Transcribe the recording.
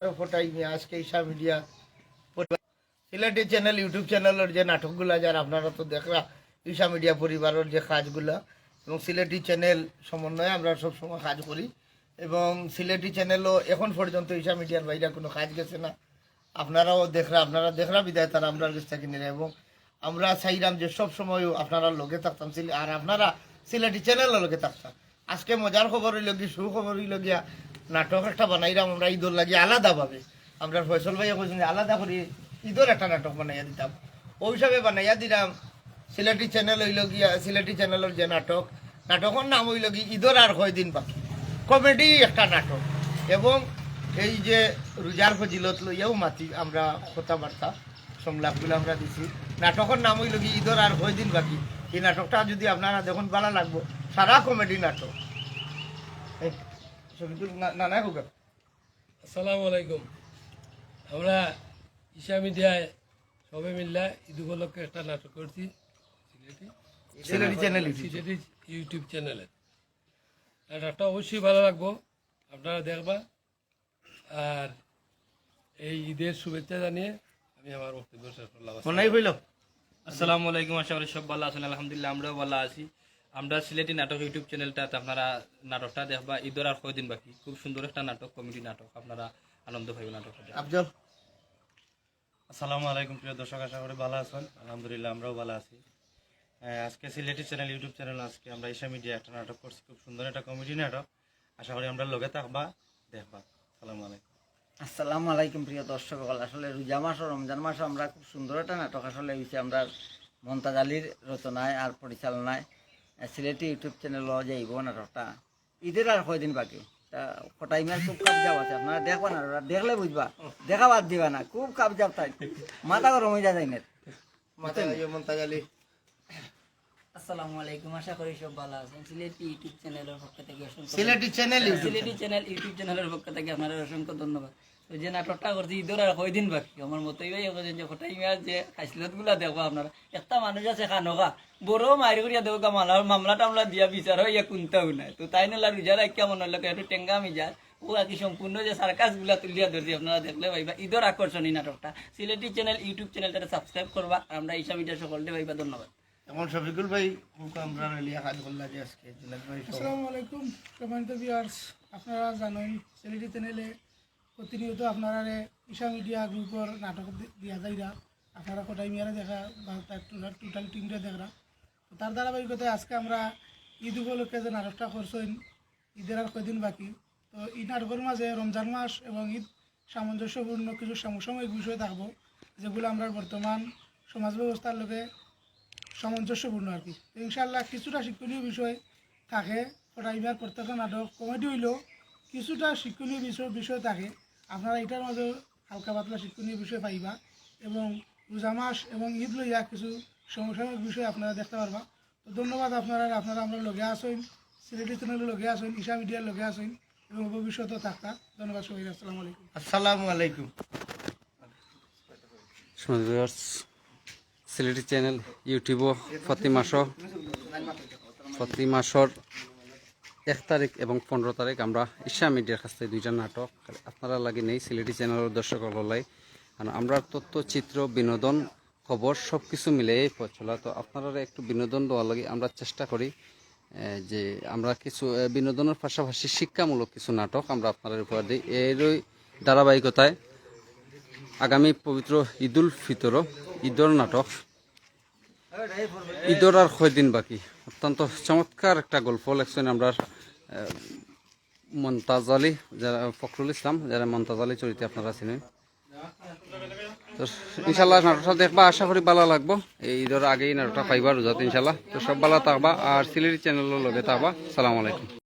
ফটাইমি আজকে Isha media Sylheti channel YouTube চ্যানেলের যে নাটকগুলা যার আপনারা তো দেখরা ঈশা মিডিয়া পরিবারের যে কাজগুলা এবং সিলেটি চ্যানেল সমন্বয়ে আমরা সবসময় কাজ করি এবং সিলেটি চ্যানেলও এখন পর্যন্ত ঈশা মিডিয়ার বাইরে কোনো কাজ গেছে না। আপনারা দেখরা বিদায় তারা আমরা কাছ থেকে নিয়ে এবং আমরা চাইলাম যে সব সময় আপনারা লগে থাকতাম আর আপনারা সিলেটি চ্যানেলের লগে থাকতাম। আজকে মজার খবর হইল গিয়ে সুখবর হইল গিয়া নাটক একটা বানাইলাম আমরা ঈদর লাগে আলাদাভাবে। আমরা ফয়সল ভাইয়া কইছেন আলাদা করে ঈদর একটা নাটক বানাইয়া দিতাম, ওই হিসাবে বানাইয়া দিলাম। সিলেটি চ্যানেল হইল গিয়া সিলেটি চ্যানেলের যে নাটকের নাম হইল গিয়ে ঈদর আর কয়দিন বাকি, কমেডি একটা নাটক এবং এই যে রোজার ফজিলত লইয়াও মাতি আমরা কথাবার্তা সংলাপগুলো আমরা দিছি। নাটকের নাম হইল গিয়ে ঈদর আর কয়দিন বাকি। এই নাটকটা যদি আপনারা দেখুন ভালো লাগবো, সারা কমেডি নাটক। আসসালামু আলাইকুম। আমরা ঈশা মিডিয়ায় সবাই মিল্লা ঈদ উপলক্ষে একটা নাটক করছি সিলেটি চ্যানেল সিলেটি ইউটিউব চ্যানেলে। নাটকটা অবশ্যই ভালো লাগবো, আপনারা দেখবা। আর এই ঈদের শুভেচ্ছা জানিয়ে আমি আমার বক্তব্য শেষ করলাম। আসসালামু আলাইকুম। আশা করি সব ভালো আছেন, আলহামদুলিল্লাহ আমরাও ভালো আছি। আমরা সিলেটি নাটক ইউটিউব চ্যানেলটাতে আপনারা নাটকটা দেখবা। ঈদের আর কয়দিন বাকি, খুব সুন্দর একটা নাটক, কমেডি নাটক, আপনারা আনন্দ পাইবেন নাটকটা। আফজল আসসালামু আলাইকুম প্রিয় দর্শক, আশা করি ভালো আছেন, আলহামদুলিল্লাহ আমরাও ভালো আছি। আজকে সিলেটি চ্যানেল ইউটিউব চ্যানেল আজকে আমরা ঈশা মিডিয়া একটা নাটক করছি, খুব সুন্দর একটা কমেডি নাটক। আশা করি আমরা লগে থাকবা, দেখবা। আসসালামু আলাইকুম। আসসালামু আলাইকুম প্রিয় দর্শক। আসলে রোজা মাস ও রমজান মাসে আমরা খুব সুন্দর একটা নাটক আসলে হয়েছে আমরা মমতাজ আলীর রচনায় আর পরিচালনায় সিলেটি ইউটিউব চ্যানেল যাইব নাটকটা। ঈদের আর কয়দিন বাকি, তা কটাইমের খুব কাবজাব আছে, আপনারা দেখবা না, দেখলে বুঝবা, দেখা বাদ দিবা না, খুব কাবজাব তাই মাথা গরম হয়ে যায় না। মমতাজ আলী আসসালামু আলাইকুম, আশা করি সব ভালো আছেন। সিলেটি ইউটিউব চ্যানেলের পক্ষ থেকে সিলেটি চ্যানেল ইউটিউব চ্যানেলের পক্ষ থেকে আপনার অসংখ্য ধন্যবাদ। তো যে নাটকটা করছি ঈদের আর কয়দিন বাকি, আমার মতোই ভাই যে ফটাইমিয়ার যে খাইসলত গুলা দেখবো আপনারা। একটা মানুষ আছে খানোকা বড় মারি করিয়া দেখো মামলা টামলা দিয়া বিচার হইয়া কোনটাও নাই। তো তাই নালা রোজার কেমন হলো একটু টেঙ্গা মিজার ও আর কি সম্পূর্ণ যে সার্কাস গুলা তুলিয়া ধরছি আপনারা দেখলে ভাইবা। ঈদের আকর্ষণী নাটকটা সিলেটি চ্যানেল ইউটিউব চ্যানেলটা সাবস্ক্রাইব করবা। আমরা ঈশা মিডিয়া সকলকে ভাইবা ধন্যবাদ। এখন শফিকুল ভাই আমরা লিয়া কাজ করলাম যে আজকে আসসালামু আলাইকুম সম্মানিত ভিউয়ার্স, আপনারা জানেন সিলেটি চ্যানেলে প্রতিনিয়ত আপনারা ঈশা মিডিয়া গ্রুপের নাটক দিয়া যাইরা আপনারা কোটাই মিয়ারে দেখা বা তার টোটাল টিমটা দেখরা। তো তার ধারাবাহিকতায় আজকে আমরা ঈদ উপলক্ষে যে নাটকটা করছেন ঈদের আর কয়দিন বাকি। তো এই নাটকের মাঝে রমজান মাস এবং ঈদ সামঞ্জস্যপূর্ণ কিছু সমসাময়িক বিষয় থাকবো, যেগুলো আমরা বর্তমান সমাজ ব্যবস্থার লোকে সামঞ্জস্যপূর্ণ আর কি। তো ইনশাল্লাহ কিছুটা শিক্ষণীয় বিষয় থাকে। ফটাইবার প্রত্যেকটা নাটক কমেডি হইলেও কিছুটা শিক্ষণীয় বিষয় থাকে। আপনারা এটার মাঝে হালকা পাতলা শিক্ষণীয় বিষয় পাইবা এবং রোজা মাস এবং ঈদ লইয়া কিছু সমসাময়িক বিষয় আপনারা দেখতে পারবা। তো ধন্যবাদ আপনারা আমরা লগে আসেন, সিলেটি চ্যানেলের লগে আসেন, ঈশা মিডিয়ার লগে আসেন এবং ভবিষ্যতেও থাকতা। ধন্যবাদ সবাই। আসসালামু আলাইকুম। আসসালামু আলাইকুম। সিলেটি চ্যানেল ইউটিউবও প্রতি মাসর 1 তারিখ এবং 15 তারিখ আমরা ঈশা মিডিয়ার কাছ থেকে 2টা নাটক আপনারা লাগে নেই সিলেটি চ্যানেলের দর্শকলাই। কারণ আমরা তথ্য, চিত্র, বিনোদন, খবর সব কিছু মিলে চলা। তো আপনারা একটু বিনোদন দেওয়ার লাগে আমরা চেষ্টা করি যে আমরা কিছু বিনোদনের পাশাপাশি শিক্ষামূলক কিছু নাটক আমরা আপনাদের উপহার দিই। এরই ধারাবাহিকতায় আগামী পবিত্র ঈদুল ফিতরও ঈদর নাটক ঈদর আর কয়দিন বাকি অত্যন্ত চমৎকার একটা গল্প লেখছেন আমরা মমতাজ আলী, যারা ফখরুল ইসলাম, যারা মমতাজ আলী চরিত্রে আপনারা চিনেন। তো ইনশাল্লাহ নাটকটা দেখবা, আশা করি ভালো লাগবো। এই ঈদের আগেই নাটকটা পাইবা রোজাতে ইনশাল্লাহ। তো সব ভালো থাকবা আর সিলেটি চ্যানেলের লগে থাকবা। সালাম আলাইকুম।